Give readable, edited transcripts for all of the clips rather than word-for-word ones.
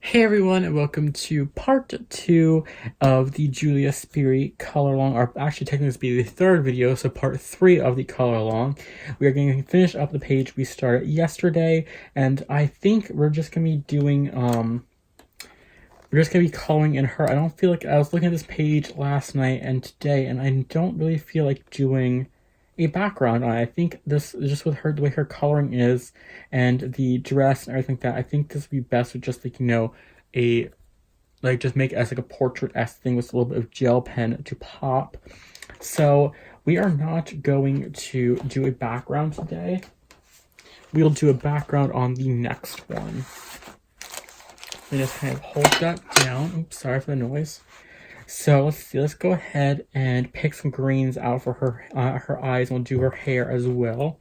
Hey everyone, and welcome to part 2 of the Julia Spiri color along, or actually technically this will be the third video, so part 3 of the color along. We are going to finish up the page we started yesterday, and I think we're just going to be doing, coloring in her. I don't feel like, I was looking at this page last night and today, and I don't really feel like doing a background on it. I think this, just with her, the way her coloring is, and the dress and everything like that, I think this would be best with just, like, just make it as, like, a portrait-esque thing with a little bit of gel pen to pop. So, we are not going to do a background today. We'll do a background on the next one. We just kind of hold that down. Oops, sorry for the noise. So let's see, let's go ahead and pick some greens out for her eyes, and we'll do her hair as well.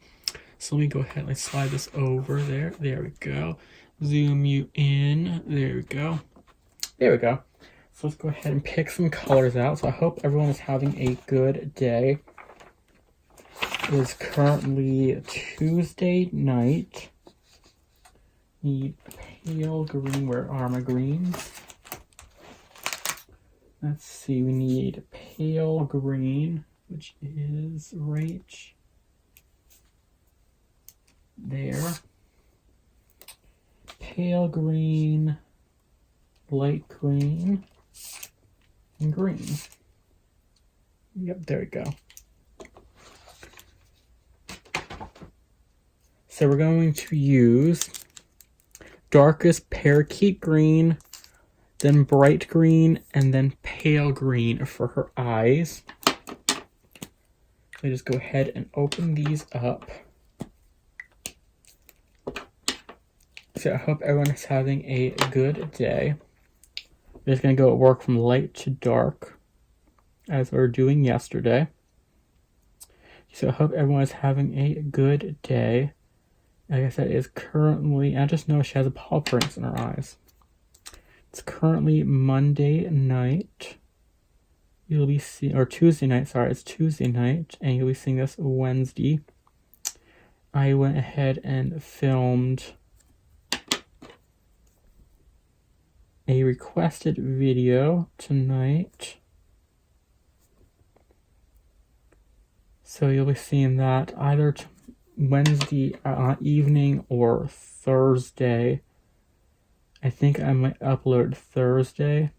So let me go ahead and slide this over there. There we go. Zoom you in. There we go. There we go. So let's go ahead and pick some colors out. So I hope everyone is having a good day. It is currently Tuesday night. Need pale green. Where are my greens? Let's see, we need pale green, which is right there. Pale green, light green, and green. Yep, there we go. So we're going to use darkest parakeet green, then bright green, and then pale green for her eyes. So just go ahead and open these up. So I hope everyone is having a good day. We're just going to go work from light to dark, as we were doing yesterday. So I hope everyone is having a good day. Like I said, it is currently, I just noticed she has a paw prints in her eyes. It's currently Monday night. You'll be seeing, or Tuesday night, sorry, it's Tuesday night, and you'll be seeing this Wednesday. I went ahead and filmed a requested video tonight. So you'll be seeing that either Wednesday evening or Thursday. I think I might upload Thursday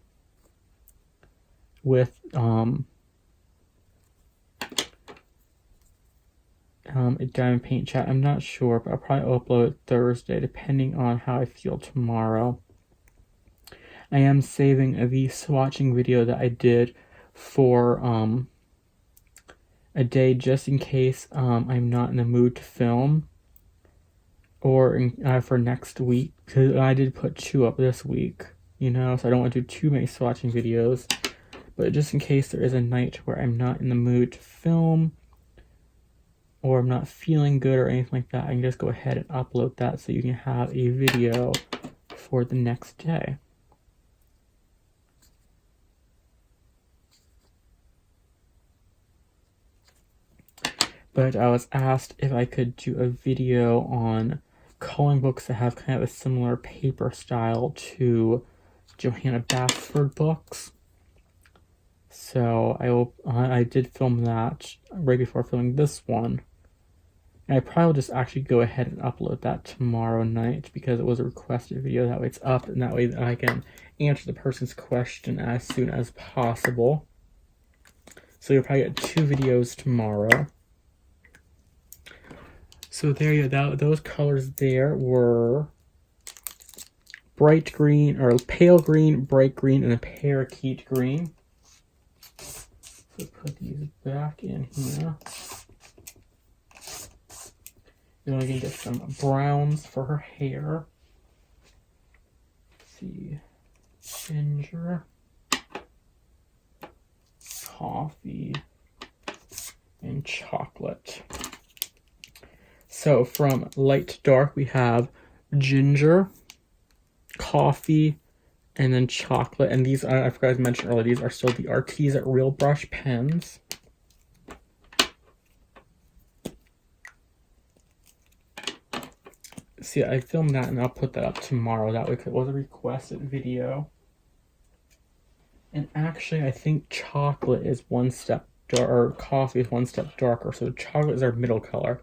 with a diamond paint chat. I'm not sure, but I'll probably upload Thursday depending on how I feel tomorrow. I am saving the swatching video that I did for a day just in case I'm not in the mood to film. Or for next week, because I did put 2 up this week, so I don't want to do too many swatching videos. But just in case there is a night where I'm not in the mood to film, or I'm not feeling good or anything like that, I can just go ahead and upload that so you can have a video for the next day. But I was asked if I could do a video on coloring books that have kind of a similar paper style to Johanna Basford books. So I did film that right before filming this one. And I probably will just actually go ahead and upload that tomorrow night because it was a requested video. That way it's up, and that way I can answer the person's question as soon as possible. So you'll probably get 2 videos tomorrow. So there you go. Those colors there were bright green, or pale green, bright green, and a parakeet green. So put these back in here. Then we're going to get some browns for her hair. Let's see. Ginger. Coffee. And chocolate. So from light to dark, we have ginger, coffee, and then chocolate. And these, I forgot to mention earlier, these are still the Arteza Real Brush pens. see, I filmed that and I'll put that up tomorrow. That was a requested video. And actually, I think chocolate is one step darker, or coffee is one step darker. So chocolate is our middle color.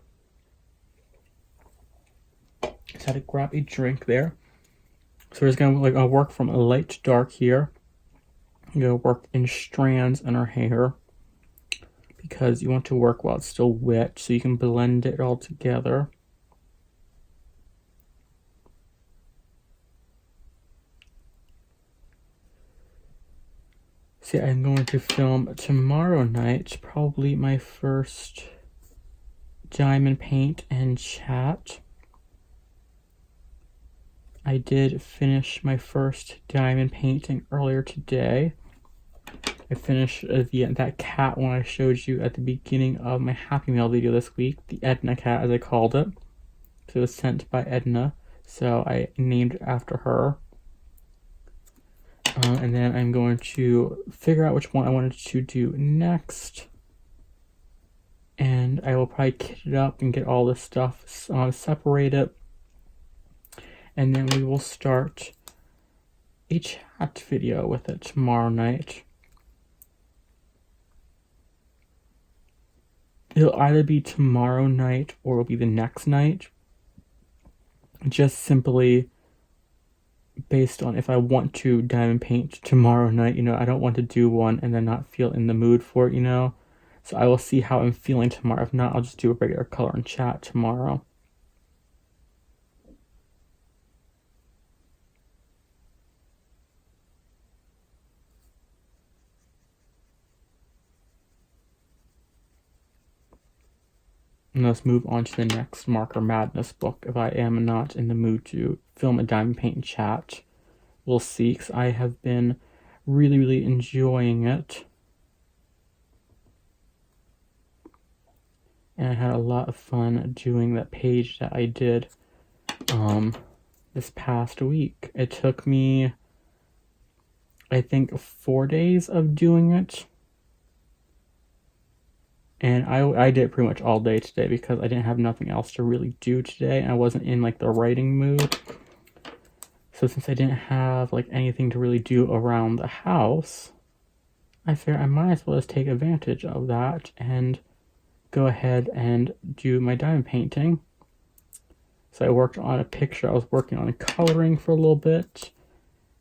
Just had to grab a drink there. So we're just gonna work from light to dark here. I'm gonna work in strands in our hair because you want to work while it's still wet, so you can blend it all together. See, I'm going to film tomorrow night, probably my first diamond paint and chat. I did finish my first diamond painting earlier today. I finished that cat one I showed you at the beginning of my Happy Meal video this week, the Edna cat as I called it. So it was sent by Edna, so I named it after her. And then I'm going to figure out which one I wanted to do next. And I will probably kit it up and get all this stuff separated. And then we will start a chat video with it tomorrow night. It'll either be tomorrow night or it'll be the next night. Just simply based on if I want to diamond paint tomorrow night. I don't want to do one and then not feel in the mood for it, So I will see how I'm feeling tomorrow. If not, I'll just do a regular color and chat tomorrow. And let's move on to the next Marker Madness book. If I am not in the mood to film a diamond paint and chat, we'll see, because I have been really, really enjoying it. And I had a lot of fun doing that page that I did this past week. It took me, I think, 4 days of doing it. And I did it pretty much all day today because I didn't have nothing else to really do today. And I wasn't in the writing mood. So since I didn't have anything to really do around the house, I figured I might as well just take advantage of that and go ahead and do my diamond painting. So I worked on a picture. I was working on coloring for a little bit.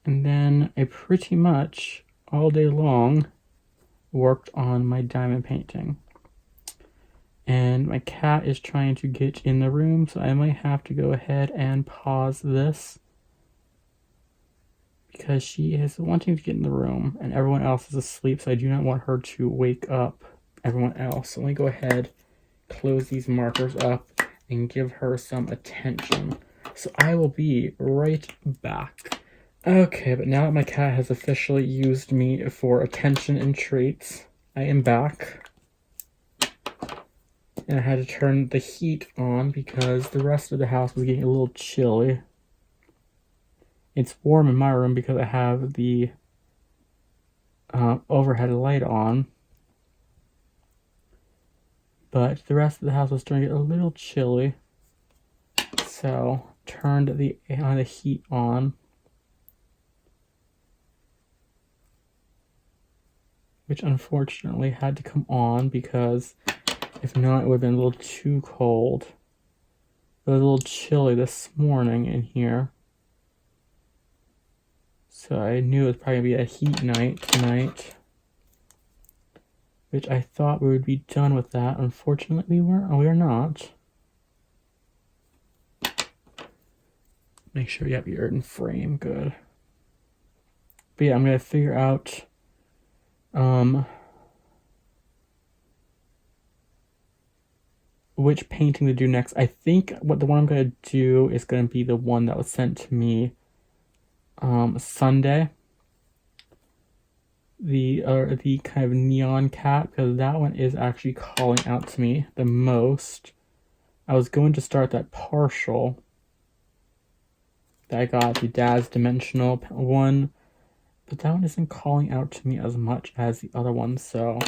And then I pretty much all day long worked on my diamond painting. And my cat is trying to get in the room, so I might have to go ahead and pause this because she is wanting to get in the room and everyone else is asleep, so I do not want her to wake up everyone else. So let me go ahead, close these markers up, and give her some attention. So I will be right back. Okay, but now that my cat has officially used me for attention and treats, I am back. And I had to turn the heat on because the rest of the house was getting a little chilly. It's warm in my room because I have the overhead light on. But the rest of the house was starting to get a little chilly. So, turned the heat on. Which unfortunately had to come on because if not, it would have been a little too cold. It was a little chilly this morning in here. So I knew it was probably going to be a heat night tonight. Which I thought we would be done with that. Unfortunately, we are not. Make sure you have your in frame. Good. But yeah, I'm going to figure out which painting to do next. I think the one I'm going to do is going to be the one that was sent to me Sunday. The kind of neon cat, because that one is actually calling out to me the most. I was going to start that partial that I got, the Daz Dimensional one, but that one isn't calling out to me as much as the other one, so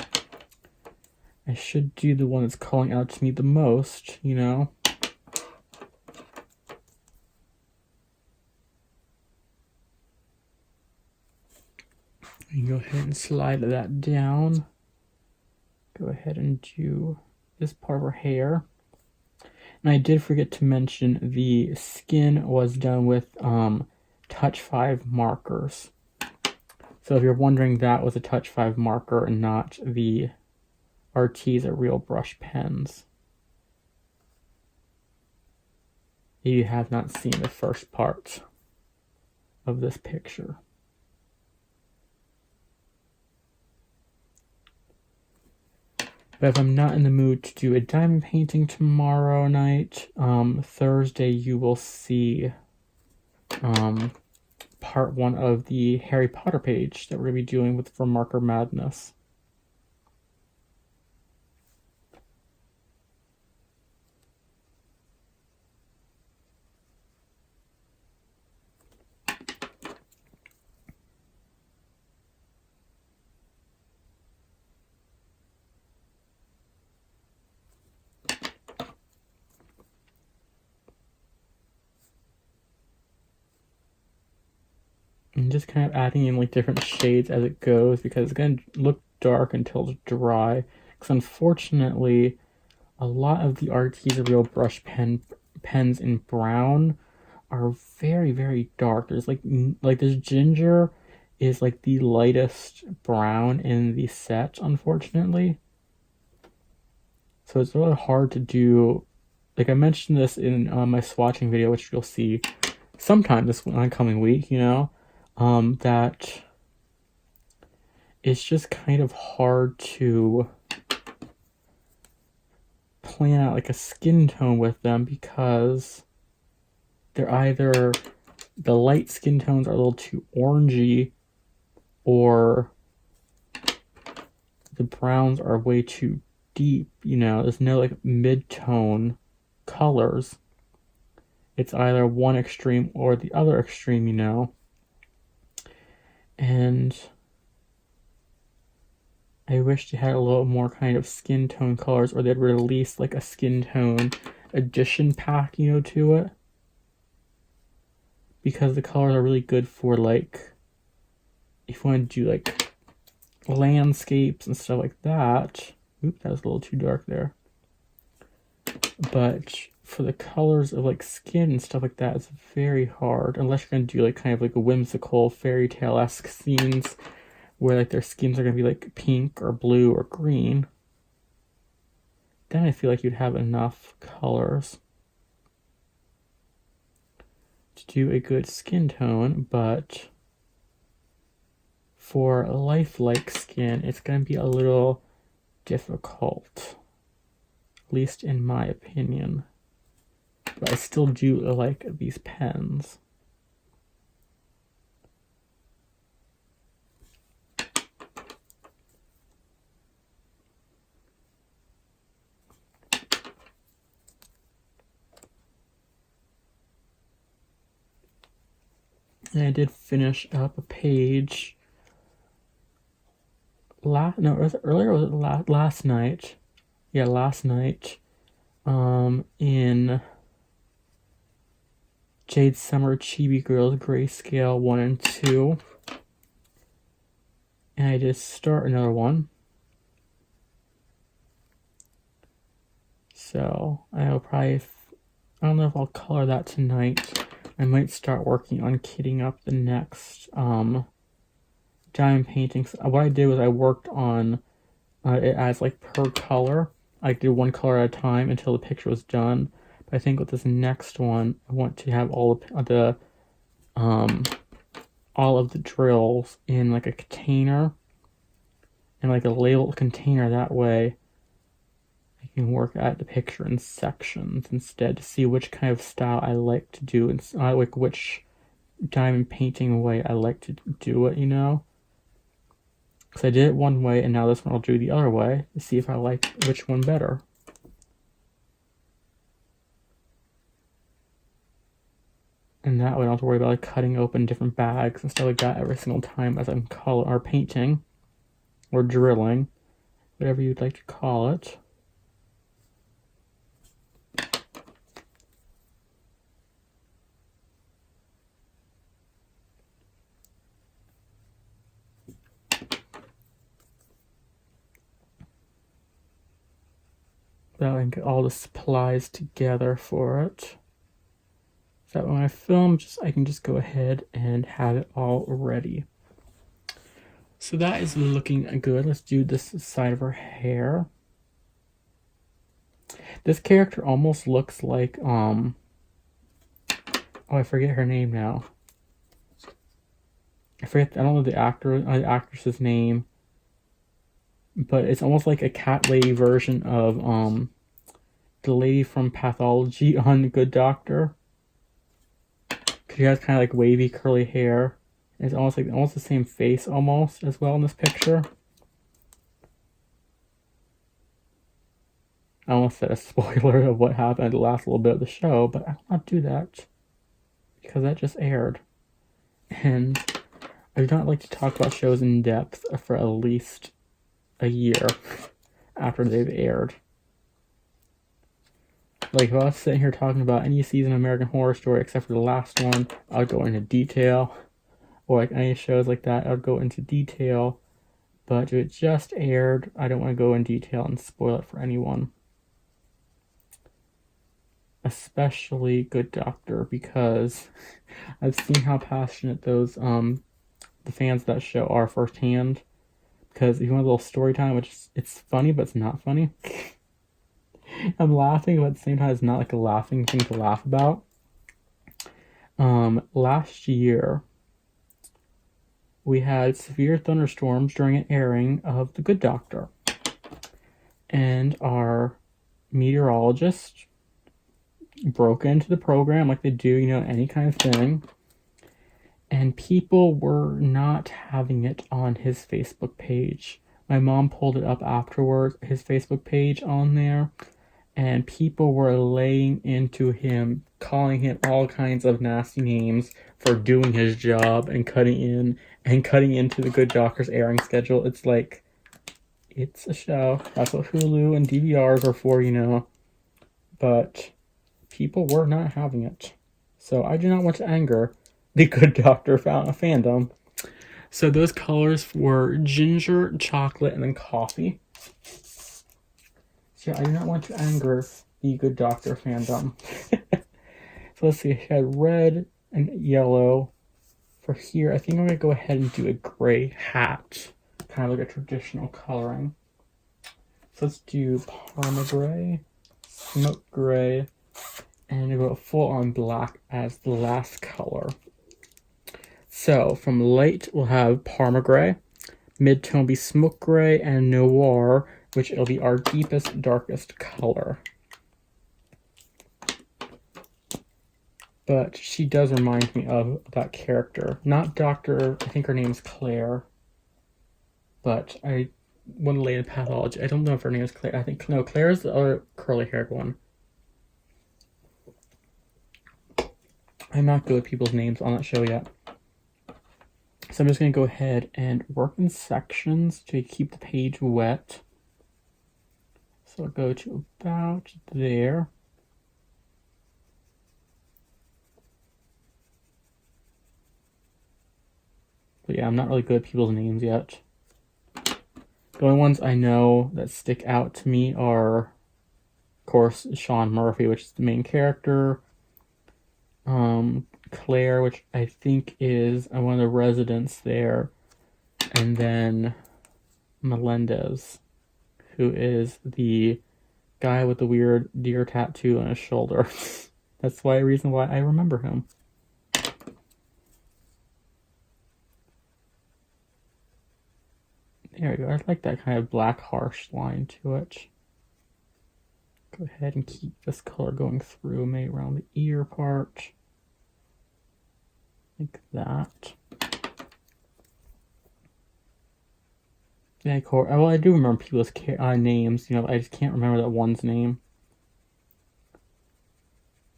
I should do the one that's calling out to me the most, You go ahead and slide that down. Go ahead and do this part of her hair. And I did forget to mention the skin was done with Touch 5 markers. So if you're wondering, that was a Touch 5 marker and not the Arteza Real Brush pens. You have not seen the first part of this picture. But if I'm not in the mood to do a diamond painting tomorrow night, Thursday you will see part 1 of the Harry Potter page that we're going to be doing for Marker Madness. And just kind of adding in like different shades as it goes, because it's going to look dark until it's dry. Because unfortunately, a lot of the Arteza Real Brush pens in brown are very, very dark. There's like this ginger is like the lightest brown in the set, unfortunately. So it's really hard to do. Like I mentioned this in my swatching video, which you'll see sometime this oncoming week, that it's just kind of hard to plan out like a skin tone with them, because they're either the light skin tones are a little too orangey, or the browns are way too deep. There's no like mid-tone colors. It's either one extreme or the other extreme, And I wish they had a little more kind of skin tone colors, or they'd release like a skin tone addition pack, to it. Because the colors are really good for like, if you want to do like landscapes and stuff like that. Oop, that was a little too dark there. But for the colors of like skin and stuff like that, it's very hard, unless you're going to do like kind of like a whimsical fairy tale-esque scenes where like their skins are going to be like pink or blue or green. Then I feel like you'd have enough colors to do a good skin tone. But for lifelike skin, it's going to be a little difficult, at least in my opinion. But I still do like these pens. And I did finish up a page was it earlier, or was it last night? Yeah, last night. In Jade Summer Chibi Girls Grayscale 1 and 2. And I just start another one. So I'll probably, I don't know if I'll color that tonight. I might start working on kitting up the next diamond paintings. What I did was I worked on it as like per color. I did one color at a time until the picture was done. But I think with this next one, I want to have all of the drills in like a container, and like a labeled container. That way I can work at the picture in sections instead to see which kind of style I like to do, and like which diamond painting way I like to do it, Because I did it one way, and now this one I'll do the other way to see if I like which one better. And that way I don't have to worry about like cutting open different bags and stuff like that every single time as I'm painting or drilling, whatever you'd like to call it. that I can get all the supplies together for it. So that when I film, I can just go ahead and have it all ready. So that is looking good. Let's do this side of her hair. This character almost looks like, oh, I forget her name now. I don't know the actress's name. But it's almost like a cat lady version of, the lady from Pathology on The Good Doctor. Because she has kind of like wavy, curly hair. And it's almost the same face almost as well in this picture. I almost said a spoiler of what happened at the last little bit of the show, but I will not do that because that just aired. And I do not like to talk about shows in depth for at least a year after they've aired. Like, if I was sitting here talking about any season of American Horror Story except for the last one, I would go into detail. Or like any shows like that, I would go into detail. But if it just aired, I don't want to go in detail and spoil it for anyone. Especially Good Doctor, because I've seen how passionate those the fans of that show are firsthand. Because if you want a little story time, it's funny, but it's not funny. I'm laughing, but at the same time, it's not like a laughing thing to laugh about. Last year, we had severe thunderstorms during an airing of The Good Doctor. And our meteorologist broke into the program like they do, any kind of thing. And people were not having it on his Facebook page. My mom pulled it up afterwards, his Facebook page on there. And people were laying into him, calling him all kinds of nasty names for doing his job and cutting into The Good Doctor's airing schedule. It's like, it's a show. That's what Hulu and DVRs are for, But people were not having it. So I do not want to anger The Good Doctor fandom. So those colors were ginger, chocolate, and then coffee. So I do not want to anger The Good Doctor fandom. So let's see, I had red and yellow. For here, I think I'm going to go ahead and do a gray hat. Kind of like a traditional coloring. So let's do Parma gray, smoke gray, and go full on black as the last color. So from light, we'll have Parma gray, mid-tone be smoke gray, and noir, which will be our deepest, darkest color. But she does remind me of that character. Not Dr. I think her name's Claire. But one lady in Pathology. I don't know if her name is Claire. No, Claire's the other curly-haired one. I'm not good with people's names on that show yet. So I'm just going to go ahead and work in sections to keep the page wet. So I'll go to about there. But yeah, I'm not really good at people's names yet. The only ones I know that stick out to me are, of course, Sean Murphy, which is the main character. Claire, which I think is one of the residents there. And then Melendez, who is the guy with the weird deer tattoo on his shoulder. That's the reason why I remember him. There we go. I like that kind of black harsh line to it. Go ahead and keep this color going through, maybe around the ear part. Like that. Yeah, cool. Well, I do remember people's names. I just can't remember that one's name.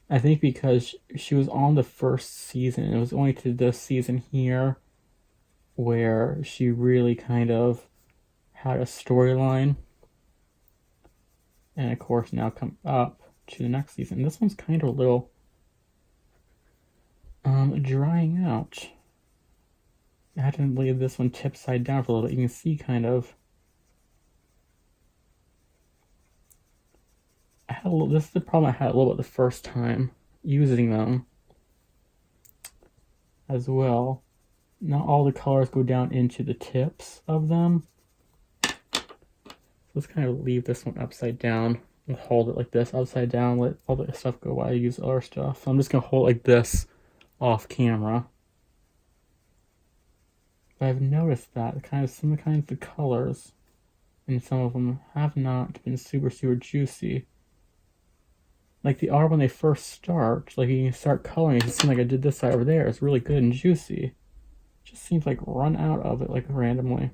I think because she was on the first season. It was only to this season here where she really kind of had a storyline. And of course now come up to the next season. This one's kind of a little drying out. I had to leave this one tip side down for a little bit. You can see kind of this is the problem I had a little bit the first time using them as well. Not all the colors go down into the tips of them. Let's kind of leave this one upside down and hold it like this, upside down, let all the stuff go while I use other stuff. So I'm just going to hold it like this off camera. But I've noticed that some kinds of colors, and some of them have not been super juicy. Like they are when they first start, like you can start coloring, it seems like I did this side over there, it's really good and juicy. It just seems like run out of it like randomly.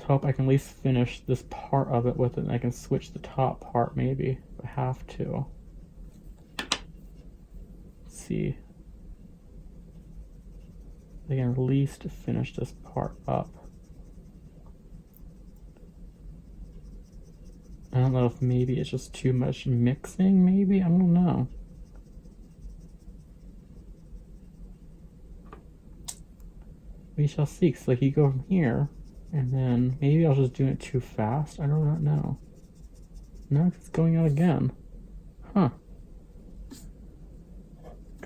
Hope I can at least finish this part of it with it, and I can switch the top part maybe if I have to. Let's see. I can at least finish this part up. I don't know if maybe it's just too much mixing, maybe? I don't know. We shall see. So like you go from here, and then maybe I was just doing it too fast. I do not know. Now it's going out again. Huh.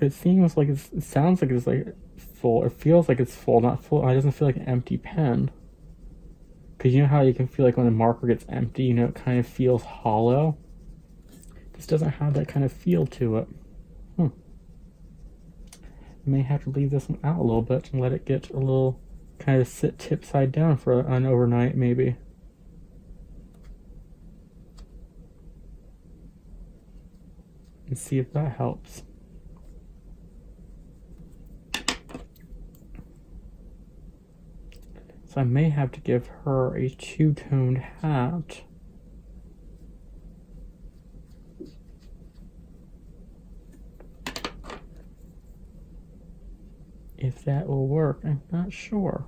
It seems like it sounds like it's like full. It feels like it's full, not full. It doesn't feel like an empty pen. Because you know how you can feel like when a marker gets empty, you know, it kind of feels hollow? This doesn't have that kind of feel to it. I may have to leave this one out a little bit and let it get a little, kind of sit tip side down for an overnight maybe. And see if that helps. So I may have to give her a two-toned hat. If that will work, I'm not sure.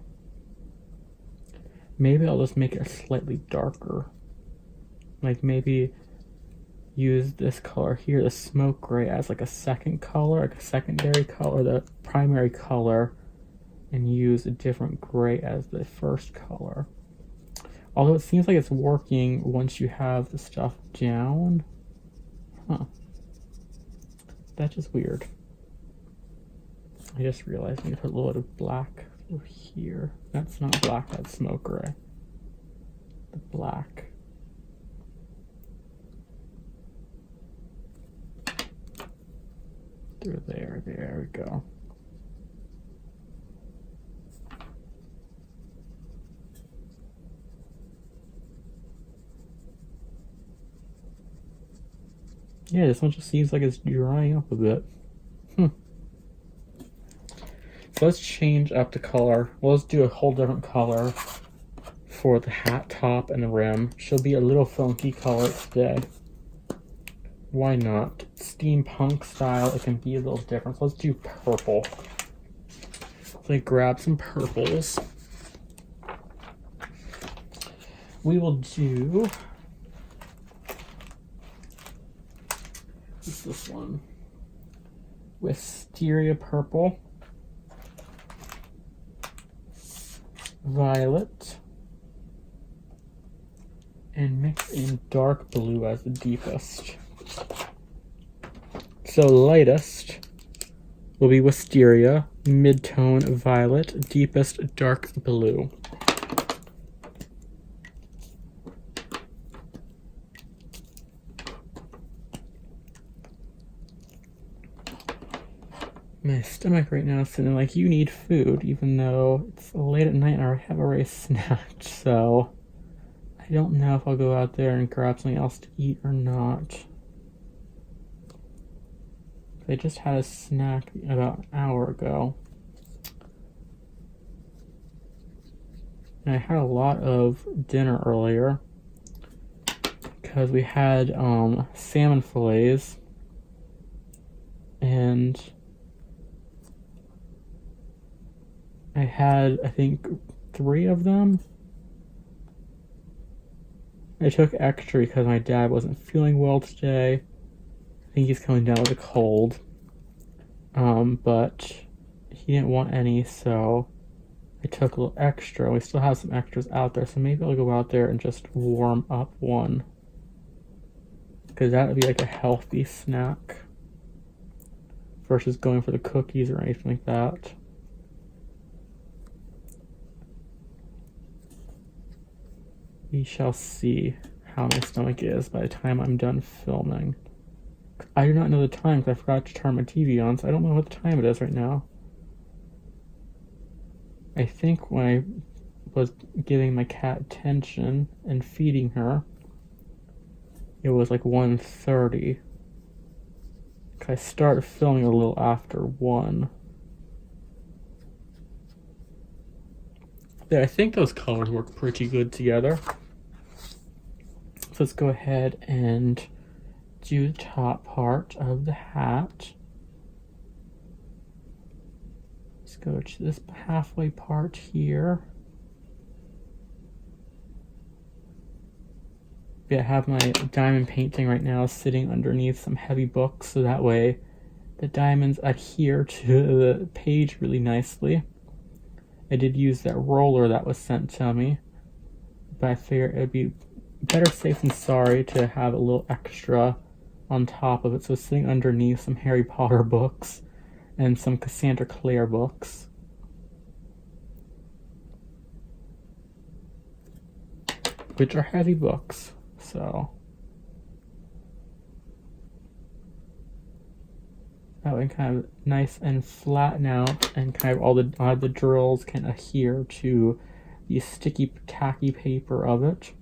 Maybe I'll just make it slightly darker. Like maybe use this color here, the smoke gray, as like a second color, like a secondary color, the primary color, and use a different gray as the first color. Although it seems like it's working once you have the stuff down. Huh. That's just weird. I just realized I need to put a little bit of black over here. That's not black, that's smoke gray. The black. Through there we go. Yeah, this one just seems like it's drying up a bit. So let's change up the color. Well, let's do a whole different color for the hat top and the rim. She'll be a little funky color today. Why not? Steampunk style, it can be a little different. So let's do purple. So I grab some purples. We will do... what's this one? Wisteria purple. Violet, and mix in dark blue as the deepest. So lightest will be Wisteria, mid-tone violet, deepest dark blue. My stomach right now is sitting like, you need food, even though it's late at night and I have already snacked, so I don't know if I'll go out there and grab something else to eat or not. I just had a snack about an hour ago. And I had a lot of dinner earlier because we had salmon fillets and I had, I think, 3 of them. I took extra because my dad wasn't feeling well today. I think he's coming down with a cold. But he didn't want any, so I took a little extra. We still have some extras out there, so maybe I'll go out there and just warm up one. Because that would be like a healthy snack versus going for the cookies or anything like that. We shall see how my stomach is by the time I'm done filming. I do not know the time because I forgot to turn my TV on, so I don't know what the time it is right now. I think when I was giving my cat attention and feeding her, it was like 1:30. I started filming a little after 1. Yeah, I think those colors work pretty good together. So let's go ahead and do the top part of the hat. Let's go to this halfway part here. Yeah, I have my diamond painting right now sitting underneath some heavy books, so that way the diamonds adhere to the page really nicely. I did use that roller that was sent to me, but I figured it'd be better safe than sorry to have a little extra on top of it. So it's sitting underneath some Harry Potter books and some Cassandra Clare books. Which are heavy books, so that way kind of nice and flatten out, and kind of all the drills can adhere to the sticky, tacky paper of it.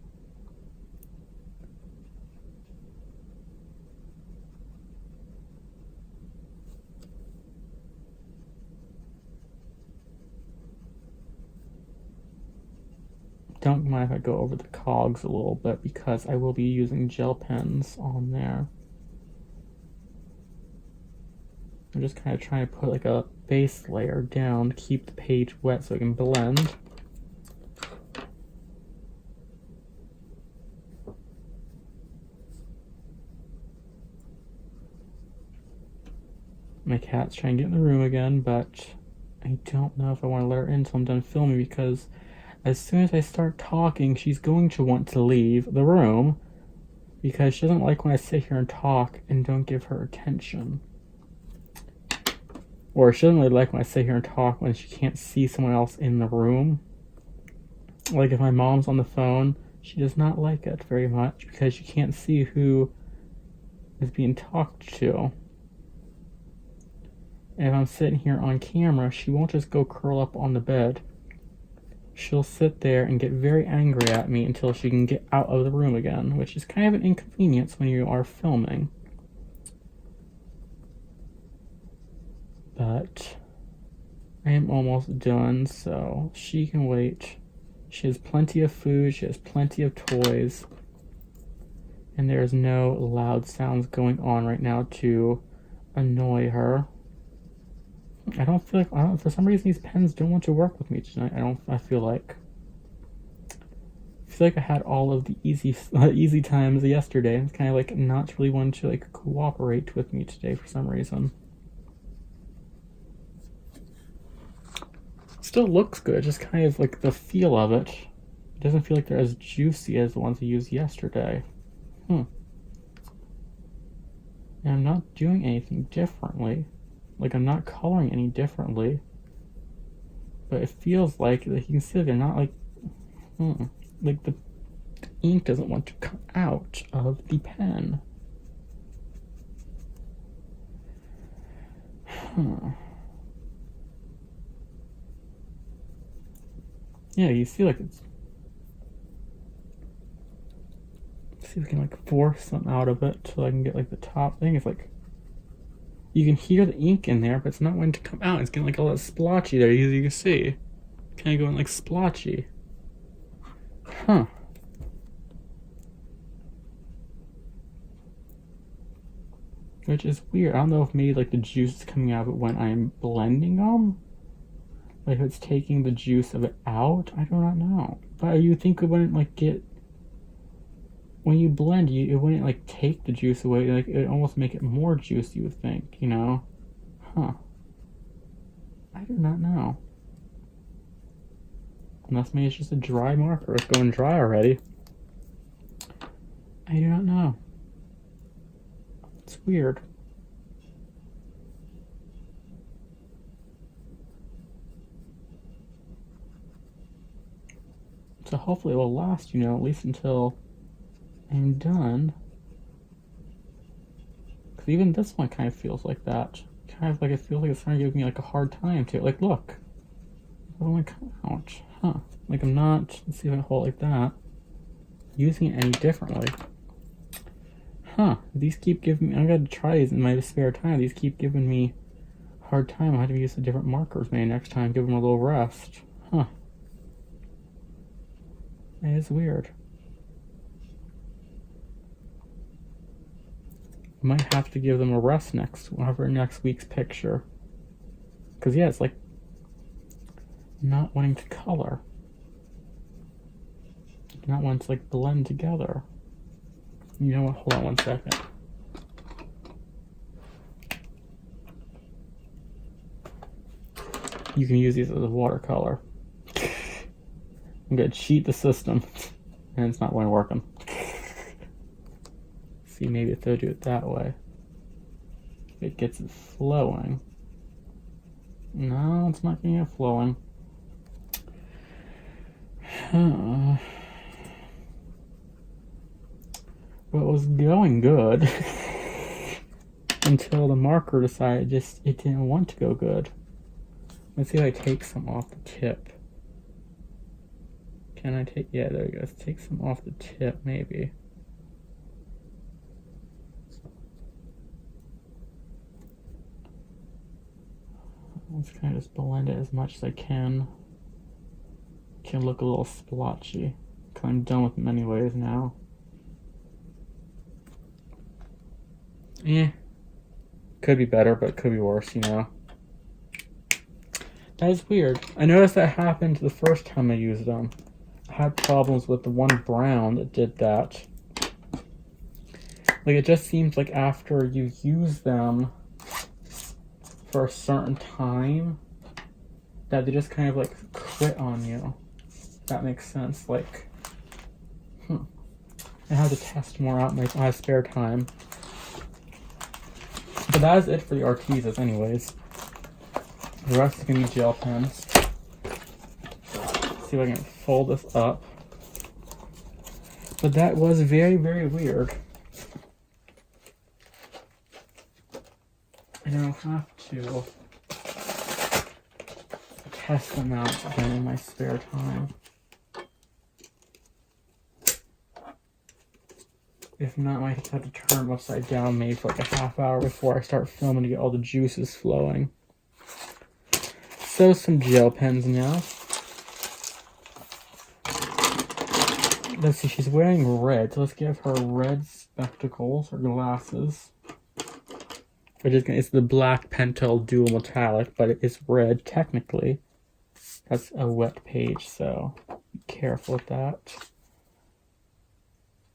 Don't mind if I go over the cogs a little bit because I will be using gel pens on there. I'm just kind of trying to put like a base layer down to keep the page wet so it can blend. My cat's trying to get in the room again, but I don't know if I want to let her in until I'm done filming, because as soon as I start talking, she's going to want to leave the room because she doesn't like when I sit here and talk and don't give her attention. Or she doesn't really like when I sit here and talk when she can't see someone else in the room. Like if my mom's on the phone, she does not like it very much because she can't see who is being talked to. And if I'm sitting here on camera, she won't just go curl up on the bed. She'll sit there and get very angry at me until she can get out of the room again, which is kind of an inconvenience when you are filming. But I am almost done, so she can wait. She has plenty of food, she has plenty of toys, and there's no loud sounds going on right now to annoy her. I don't feel like, for some reason these pens don't want to work with me tonight. I feel like I had all of the easy times yesterday. It's kind of like not really wanting to like cooperate with me today for some reason. Still looks good, just kind of like the feel of it. It doesn't feel like they're as juicy as the ones I used yesterday. And I'm not doing anything differently. Like, I'm not coloring any differently. But it feels like you can see they're not like... like the ink doesn't want to come out of the pen. Yeah, you see like it's... see if I can like force something out of it so I can get like the top thing. It's like... you can hear the ink in there, but it's not going to come out. It's getting like a little splotchy there, as you can see. Kind of going like splotchy. Which is weird. I don't know if maybe like the juice is coming out of it when I'm blending them. Like if it's taking the juice of it out. I do not know. But you think it wouldn't like get... when you blend, it wouldn't like take the juice away. Like it would almost make it more juicy, you would think, you know? I do not know. Unless maybe it's just a dry marker. It's going dry already. I do not know. It's weird. So hopefully it will last, at least until I'm done. Because even this one kind of feels like that. Kind of like it feels like it's trying to give me like a hard time to it. Like, look. What am I ouch. Huh. Like I'm not, let's see if I can hold it like that. Using it any differently. Huh. These keep giving me, I gotta try these in my spare time. These keep giving me a hard time. I have to use the different markers maybe next time. Give them a little rest. Huh. It is weird. Might have to give them a rest next week's picture. Because yeah, it's like not wanting to color. Not wanting to like blend together. You know what? Hold on one second. You can use these as a watercolor. I'm gonna cheat the system. And it's not going to work. See, maybe if they'll do it that way. It gets it flowing. No, it's not getting it flowing. Well, it was going good until the marker decided it didn't want to go good. Let's see if I take some off the tip. Can I take, yeah, there we go. Let's take some off the tip, maybe. Let's kind of just blend it as much as I can. Can look a little splotchy, because I'm done with them anyways now. Could be better, but could be worse, That is weird. I noticed that happened the first time I used them. I had problems with the one brown that did that. Like, it just seems like after you use them for a certain time, that they just kind of like quit on you. That makes sense. Like, I have to test more out in my spare time. But that is it for the Artezas anyways. The rest is going to be gel pens. Let's see if I can fold this up. But that was very, very weird. And I'll have to test them out again in my spare time. If not, I might have to turn them upside down maybe for like a half hour before I start filming to get all the juices flowing. So some gel pens now. Let's see, she's wearing red, so let's give her red spectacles or glasses. It's the black Pentel dual metallic, but it is red technically. That's a wet page, so be careful with that.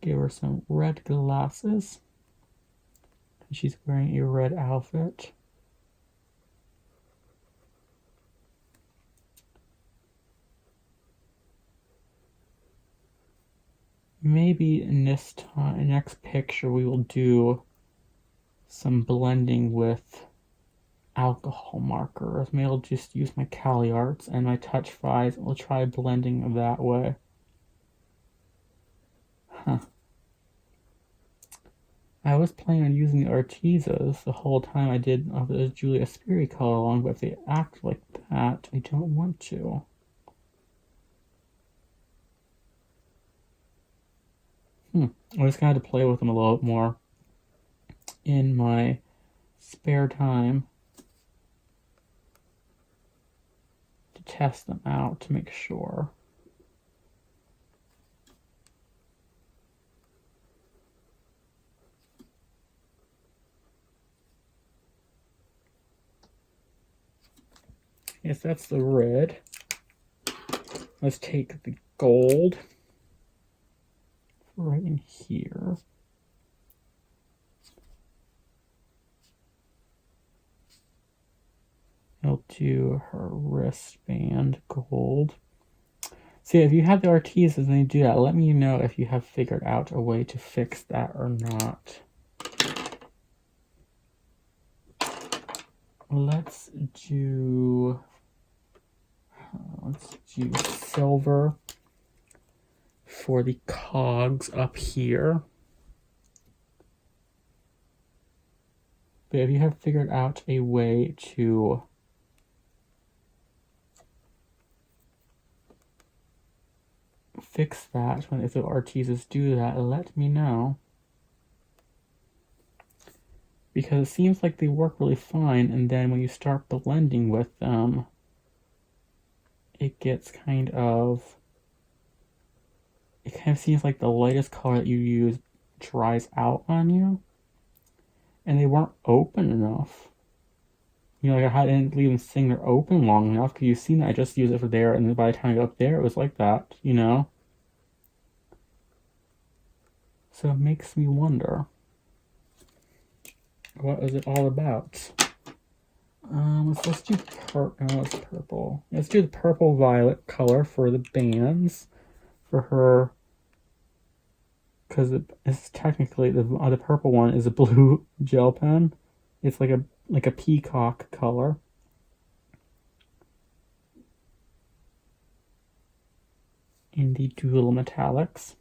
Give her some red glasses. She's wearing a red outfit. Maybe in this next picture we will do some blending with alcohol markers. Maybe I'll just use my Cali Arts and my Touch Fives and we'll try blending that way. Huh. I was planning on using the Artezas the whole time I did the Julia Spiri color along, but if they act like that, I don't want to. I just got to play with them a little bit more in my spare time to test them out to make sure. Yes, that's the red. Let's take the gold right in here. I'll do her wristband gold. So if you have the Artisas and they do that, let me know if you have figured out a way to fix that or not. Let's do silver for the cogs up here. But if you have figured out a way to fix that, if the Artisas do that, let me know. Because it seems like they work really fine, and then when you start blending with them, it kind of seems like the lightest color that you use dries out on you. And they weren't open enough. You know, like I didn't leave them sitting there open long enough, because you've seen that I just used it for there, and then by the time I got up there, it was like that, you know? So it makes me wonder, what is it all about? Let's do purple. Let's do the purple violet color for the bands for her, because it's technically the purple one is a blue gel pen. It's like a peacock color. In the dual metallics.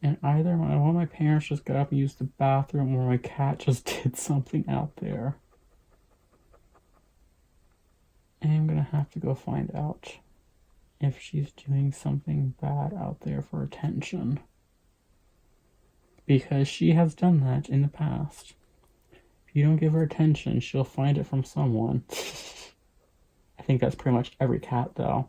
And either one of my parents just got up and used the bathroom, or my cat just did something out there. And I'm gonna have to go find out if she's doing something bad out there for attention. Because she has done that in the past. If you don't give her attention, she'll find it from someone. I think that's pretty much every cat, though.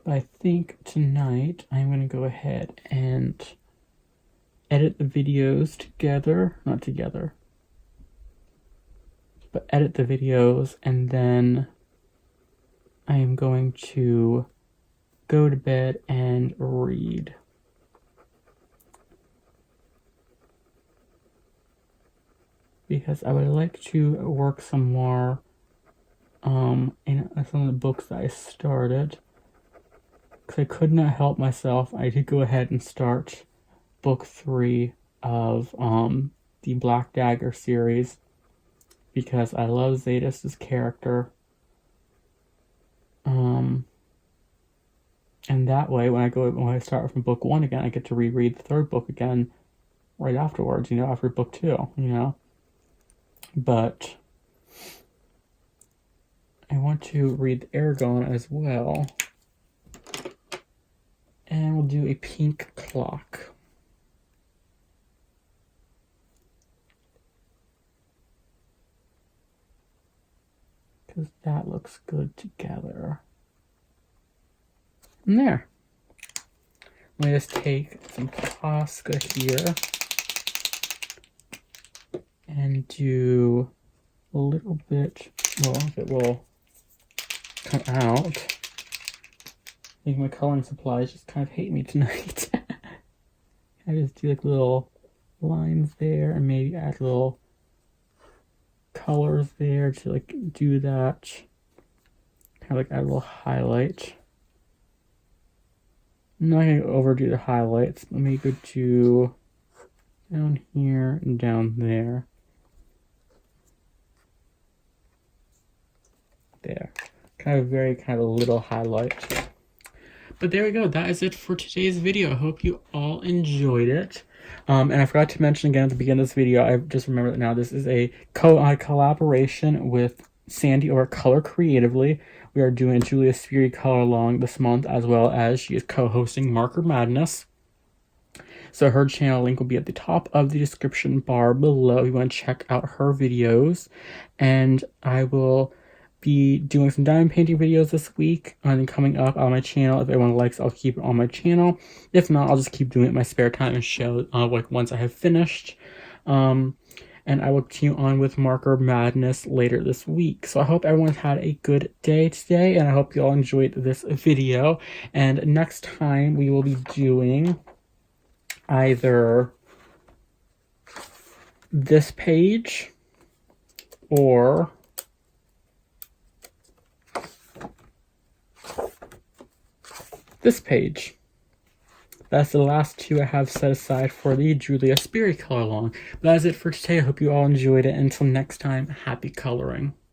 But I think tonight I'm going to go ahead and edit the videos together. Not together. But edit the videos, and then I am going to go to bed and read. Because I would like to work some more in some of the books that I started. Because I could not help myself. I did go ahead and start book 3 of the Black Dagger series. Because I love Zadis's character. And that way, when I start from book 1 again, I get to reread the 3rd book again right afterwards, after book 2, But I want to read the Aragon as well. And we'll do a pink clock. Because that looks good together. And there. Let me just take some Posca here and do a little bit, well, if it will come out. I think my coloring supplies just kind of hate me tonight. I just do like little lines there, and maybe add little colors there to like do that. Kind of like add a little highlight. I'm not going to overdo the highlights. Let me go to down here and down there. There. Kind of a little highlight. But there we go. That is it for today's video. I hope you all enjoyed it. And I forgot to mention again at the beginning of this video, I just remembered that now this is a collaboration with Sandy over Color Creatively. We are doing Julia Spiri color along this month, as well as she is co-hosting Marker Madness. So her channel link will be at the top of the description bar below if you want to check out her videos. And I will be doing some diamond painting videos this week and coming up on my channel. If anyone likes, I'll keep it on my channel. If not, I'll just keep doing it in my spare time and show like once I have finished. And I will continue on with Marker Madness later this week. So I hope everyone's had a good day today, and I hope you all enjoyed this video. And next time we will be doing either this page or this page. That's the last two I have set aside for the Julia Spiri color along. But that's it for today. I hope you all enjoyed it. Until next time, happy coloring.